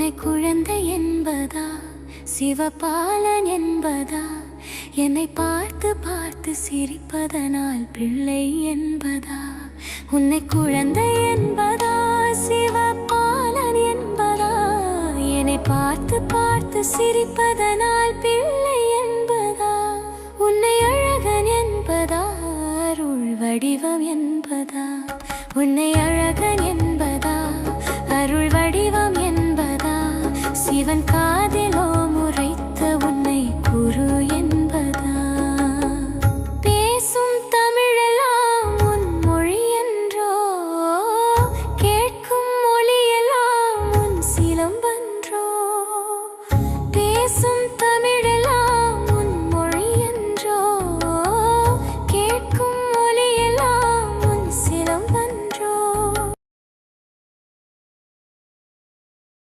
உன்னை குழந்தை என்பதா, சிவபாலன் என்பதா, என்னை பார்த்து பார்த்து சிரிப்பதனால் பிள்ளை என்பதா? உன்னை குழந்தை என்பதா, சிவபாலன் என்பதா, என்னை பார்த்து பார்த்து சிரிப்பதனால் பிள்ளை என்பதா? உன்னை அழகன் என்பதா, அருள் வடிவம் என்பதா? உன்னை